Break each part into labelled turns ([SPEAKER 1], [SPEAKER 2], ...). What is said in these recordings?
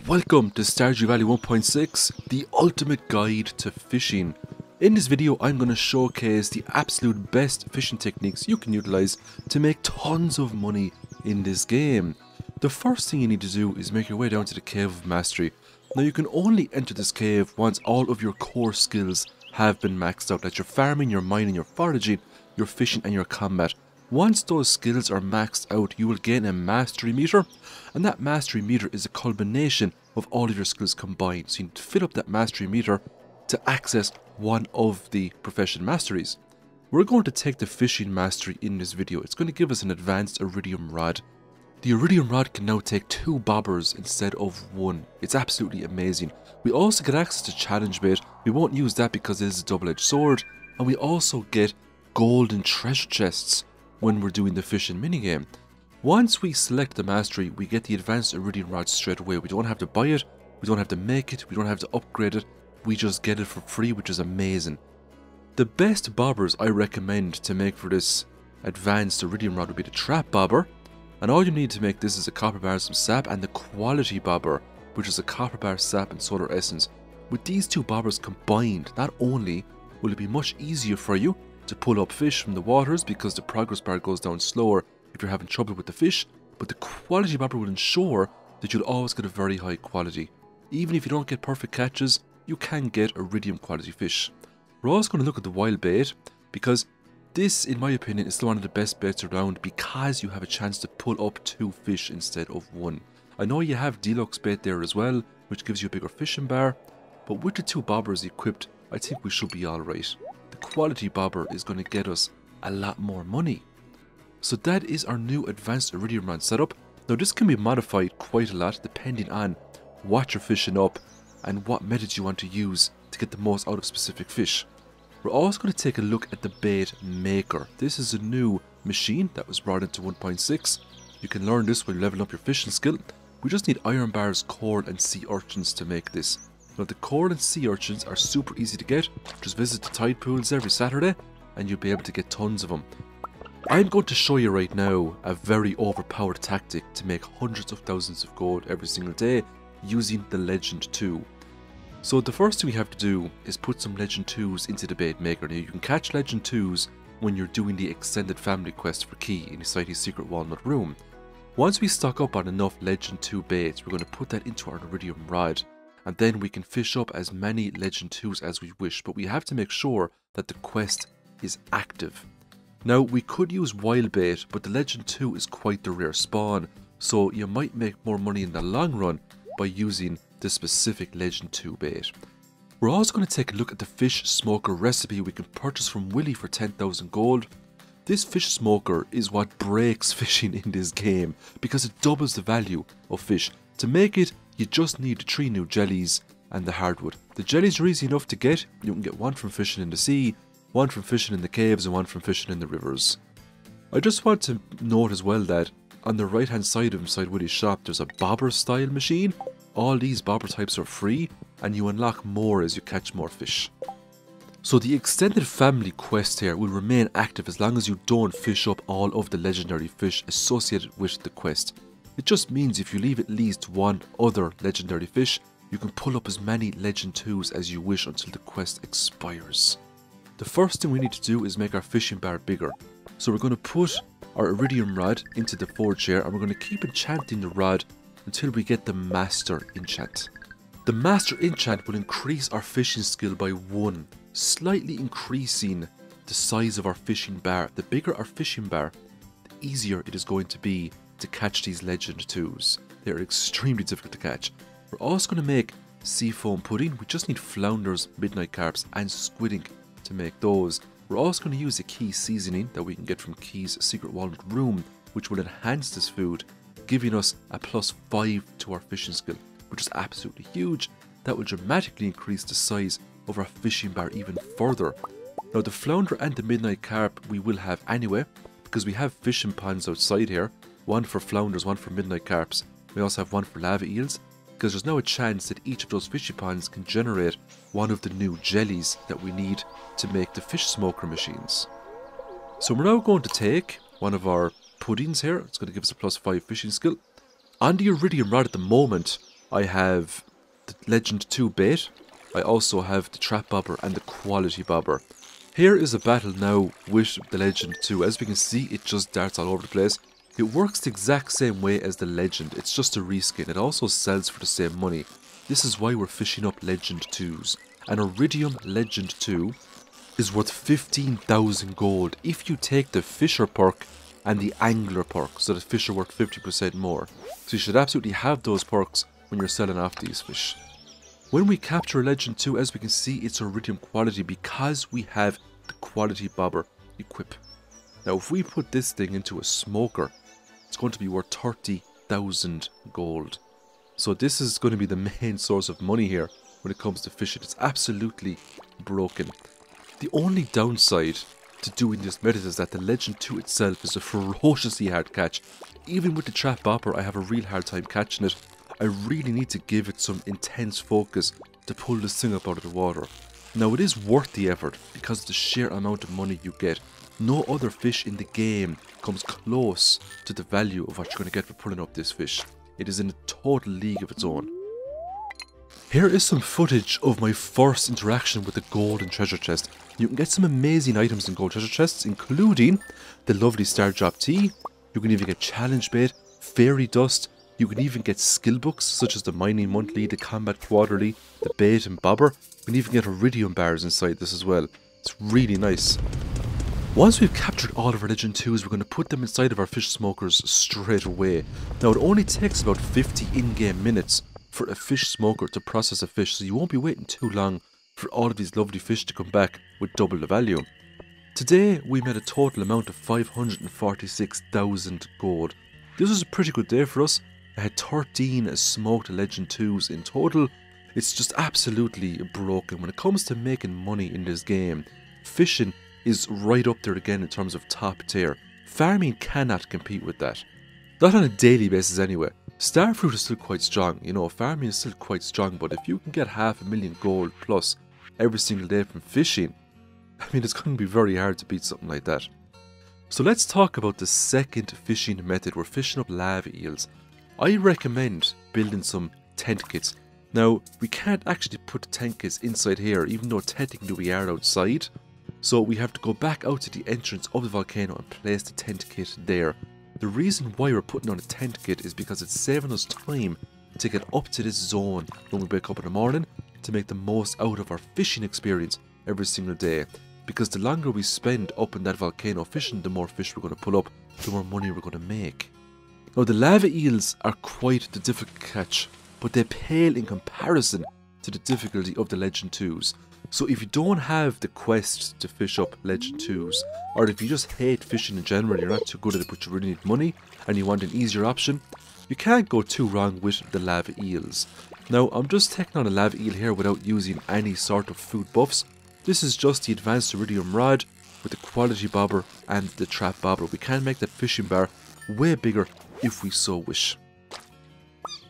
[SPEAKER 1] Welcome to Stardew Valley 1.6, the ultimate guide to fishing. In this video I'm going to showcase the absolute best fishing techniques you can utilize to make tons of money in this game. The first thing you need to do is make your way down to the Cave of Mastery. Now you can only enter this cave once all of your core skills have been maxed out. That's your farming, your mining, your foraging, your fishing and your combat. Once those skills are maxed out, you will gain a mastery meter, and that mastery meter is a culmination of all of your skills combined. So you need to fill up that mastery meter to access one of the profession masteries. We're going to take the fishing mastery in this video. It's going to give us an advanced iridium rod. The iridium rod can now take 2 bobbers instead of 1. It's absolutely amazing. We also get access to challenge bait. We won't use that because it is a double-edged sword, and we also get golden treasure chests when we're doing the fishing minigame. Once we select the mastery, we get the advanced iridium rod straight away. We don't have to buy it, we don't have to make it, we don't have to upgrade it, we just get it for free, which is amazing. The best bobbers I recommend to make for this advanced iridium rod would be the trap bobber, and all you need to make this is a copper bar, some sap, and the quality bobber, which is a copper bar, sap, and solar essence. With these 2 bobbers combined, not only will it be much easier for you to pull up fish from the waters because the progress bar goes down slower if you're having trouble with the fish, but the quality bobber will ensure that you'll always get a very high quality. Even if you don't get perfect catches, you can get iridium quality fish. We're also going to look at the wild bait, because this, in my opinion, is still one of the best baits around because you have a chance to pull up 2 fish instead of 1. I know you have deluxe bait there as well, which gives you a bigger fishing bar, but with the 2 bobbers equipped, I think we should be alright. The quality bobber is going to get us a lot more money. So that is our new advanced iridium rod setup. Now this can be modified quite a lot depending on what you're fishing up and what methods you want to use to get the most out of specific fish. We're also going to take a look at the bait maker. This is a new machine that was brought into 1.6. You can learn this while leveling up your fishing skill. We just need iron bars, coral and sea urchins to make this. Now the coral and sea urchins are super easy to get. Just visit the tide pools every Saturday and you'll be able to get tons of them. I'm going to show you right now a very overpowered tactic to make hundreds of thousands of gold every single day using the Legend 2. So the first thing we have to do is put some Legend 2s into the bait maker. Now you can catch Legend 2s when you're doing the extended family quest for Key in Society's secret walnut room. Once we stock up on enough Legend 2 baits, we're going to put that into our iridium rod, and then we can fish up as many Legend 2s as we wish, but we have to make sure that the quest is active. Now we could use wild bait, but the Legend 2 is quite the rare spawn, so you might make more money in the long run by using the specific Legend 2 bait. We're also going to take a look at the fish smoker recipe we can purchase from Willy for 10,000 gold. This fish smoker is what breaks fishing in this game because it doubles the value of fish. To make it, you just need the 3 new jellies and the hardwood. The jellies are easy enough to get. You can get 1 from fishing in the sea, 1 from fishing in the caves and 1 from fishing in the rivers. I just want to note as well that on the right hand side of inside Willy's shop there's a bobber style machine. All these bobber types are free and you unlock more as you catch more fish. So the extended family quest here will remain active as long as you don't fish up all of the legendary fish associated with the quest. It just means if you leave at least 1 other legendary fish, you can pull up as many Legend 2s as you wish until the quest expires. The first thing we need to do is make our fishing bar bigger. So we're going to put our iridium rod into the forge here and we're going to keep enchanting the rod until we get the master enchant. The master enchant will increase our fishing skill by 1, slightly increasing the size of our fishing bar. The bigger our fishing bar, the easier it is going to be to catch these Legend 2s. They are extremely difficult to catch. We're also going to make seafoam pudding. We just need flounders, midnight carps and squid ink to make those. We're also going to use a Key seasoning that we can get from Key's secret walnut room, which will enhance this food, giving us a +5 to our fishing skill, which is absolutely huge. That will dramatically increase the size of our fishing bar even further. Now the flounder and the midnight carp we will have anyway, because we have fishing ponds outside here, 1 for flounders, 1 for midnight carps. We also have 1 for lava eels, because there's now a chance that each of those fishing ponds can generate 1 of the new jellies that we need to make the fish smoker machines. So we're now going to take one of our puddings here. It's going to give us a +5 fishing skill. On the iridium rod at the moment, I have the Legend 2 bait. I also have the trap bobber and the quality bobber. Here is a battle now with the Legend 2. As we can see, it just darts all over the place. It works the exact same way as the Legend. It's just a reskin. It also sells for the same money. This is why we're fishing up Legend 2s. An Iridium Legend 2 is worth 15,000 gold if you take the Fisher perk and the Angler perk, so the fish are worth 50% more. So you should absolutely have those perks when you're selling off these fish. When we capture a Legend 2, as we can see, it's Iridium quality because we have the quality bobber equip. Now if we put this thing into a smoker, it's going to be worth 30,000 gold. So this is going to be the main source of money here when it comes to fishing. It's absolutely broken. The only downside to doing this method is that the Legend 2 itself is a ferociously hard catch. Even with the trap bobber, I have a real hard time catching it. I really need to give it some intense focus to pull this thing up out of the water. Now it is worth the effort because of the sheer amount of money you get. No other fish in the game comes close to the value of what you're going to get for pulling up this fish. It is in a total league of its own. Here is some footage of my first interaction with the golden treasure chest. You can get some amazing items in gold treasure chests, including the lovely Star Drop Tea. You can even get challenge bait, fairy dust. You can even get skill books such as the mining monthly, the combat quarterly, the bait and bobber. You can even get iridium bars inside this as well. It's really nice. Once we've captured all of our Legend 2s, we're going to put them inside of our fish smokers straight away. Now it only takes about 50 in-game minutes for a fish smoker to process a fish, so you won't be waiting too long for all of these lovely fish to come back with double the value. Today we made a total amount of 546,000 gold. This was a pretty good day for us. I had 13 smoked Legend 2s in total. It's just absolutely broken when it comes to making money in this game. Fishing is right up there again in terms of top tier. Farming cannot compete with that. Not on a daily basis anyway. Starfruit is still quite strong, you know, farming is still quite strong, but if you can get 500,000 gold plus every single day from fishing, I mean, it's going to be very hard to beat something like that. So let's talk about the second fishing method. We're fishing up lava eels. I recommend building some tent kits. Now, we can't actually put tent kits inside here, even though technically we are outside. So we have to go back out to the entrance of the volcano and place the tent kit there. The reason why we're putting on a tent kit is because it's saving us time to get up to this zone when we wake up in the morning to make the most out of our fishing experience every single day. Because the longer we spend up in that volcano fishing, the more fish we're going to pull up, the more money we're going to make. Now the lava eels are quite the difficult catch, but they pale in comparison to the difficulty of the Legend 2s. So if you don't have the quest to fish up Legend 2s, or if you just hate fishing in general, you're not too good at it but you really need money, and you want an easier option, you can't go too wrong with the lava eels. Now I'm just taking on a lava eel here without using any sort of food buffs. This is just the advanced iridium rod with the quality bobber and the trap bobber. We can make that fishing bar way bigger if we so wish.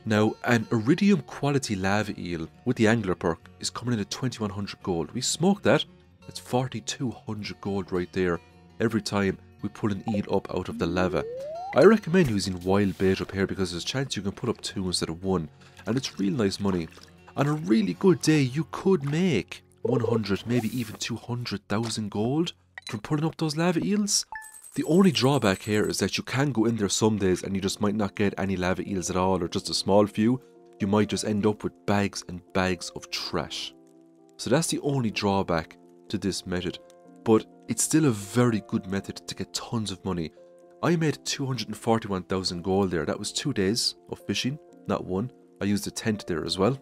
[SPEAKER 1] Now, an iridium quality lava eel with the angler perk is coming in at 2100 gold. We smoke that, that's 4200 gold right there every time we pull an eel up out of the lava. I recommend using wild bait up here because there's a chance you can put up 2 instead of 1, and it's real nice money. On a really good day you could make 100, maybe even 200,000 gold from pulling up those lava eels. The only drawback here is that you can go in there some days and you just might not get any lava eels at all, or just a small few. You might just end up with bags and bags of trash. So that's the only drawback to this method, but it's still a very good method to get tons of money. I made 241,000 gold there. That was 2 days of fishing, not 1. I used a tent there as well.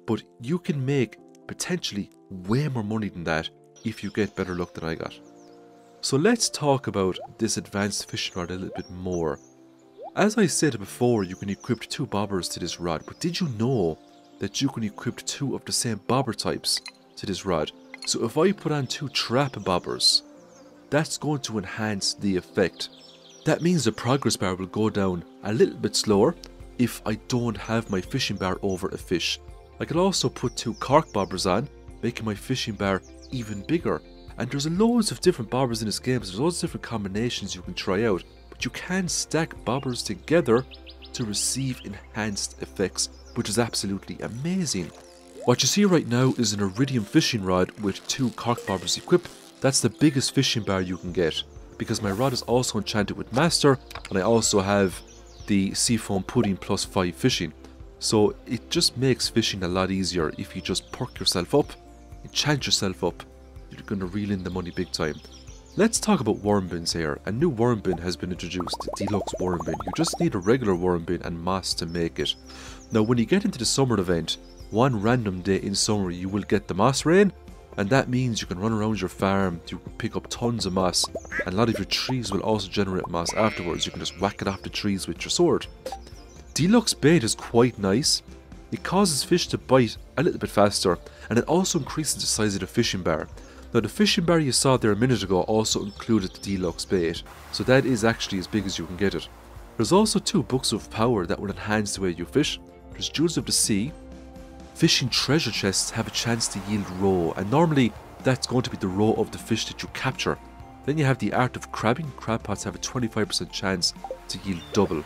[SPEAKER 1] But you can make potentially way more money than that if you get better luck than I got. So let's talk about this advanced fishing rod a little bit more. As I said before, you can equip 2 bobbers to this rod, but did you know that you can equip 2 of the same bobber types to this rod? So if I put on 2 trap bobbers, that's going to enhance the effect. That means the progress bar will go down a little bit slower if I don't have my fishing bar over a fish. I could also put 2 cork bobbers on, making my fishing bar even bigger. And there's loads of different bobbers in this game, so there's loads of different combinations you can try out. But you can stack bobbers together to receive enhanced effects which is absolutely amazing. What you see right now is an iridium fishing rod with 2 cork bobbers equipped. That's the biggest fishing bar you can get, because my rod is also enchanted with master, and I also have the seafoam pudding plus 5 fishing. So it just makes fishing a lot easier if you just perk yourself up, enchant yourself up. You're going to reel in the money big time. Let's talk about worm bins here. A new worm bin has been introduced, the deluxe worm bin. You just need a regular worm bin and moss to make it. Now when you get into the summer event, one random day in summer you will get the moss rain, and that means you can run around your farm, you can pick up tons of moss, and a lot of your trees will also generate moss afterwards. You can just whack it off the trees with your sword. Deluxe bait is quite nice. It causes fish to bite a little bit faster, and it also increases the size of the fishing bar. Now the fishing bar you saw there a minute ago also included the deluxe bait, so that is actually as big as you can get it. There's also 2 books of power that will enhance the way you fish. There's Jewels of the Sea. Fishing treasure chests have a chance to yield roe, and normally that's going to be the roe of the fish that you capture. Then you have the art of crabbing. Crab pots have a 25% chance to yield double.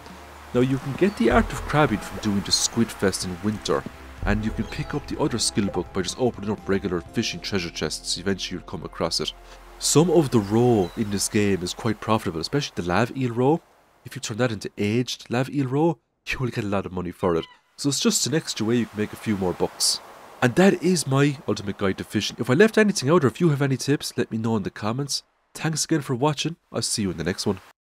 [SPEAKER 1] Now you can get the art of crabbing from doing the Squid Fest in winter, and you can pick up the other skill book by just opening up regular fishing treasure chests. Eventually you'll come across it. Some of the roe in this game is quite profitable, especially the Lav E roe. If you turn that into aged Lav E roe, you will get a lot of money for it. So it's just an extra way you can make a few more bucks. And that is my ultimate guide to fishing. If I left anything out or if you have any tips, let me know in the comments. Thanks again for watching. I'll see you in the next one.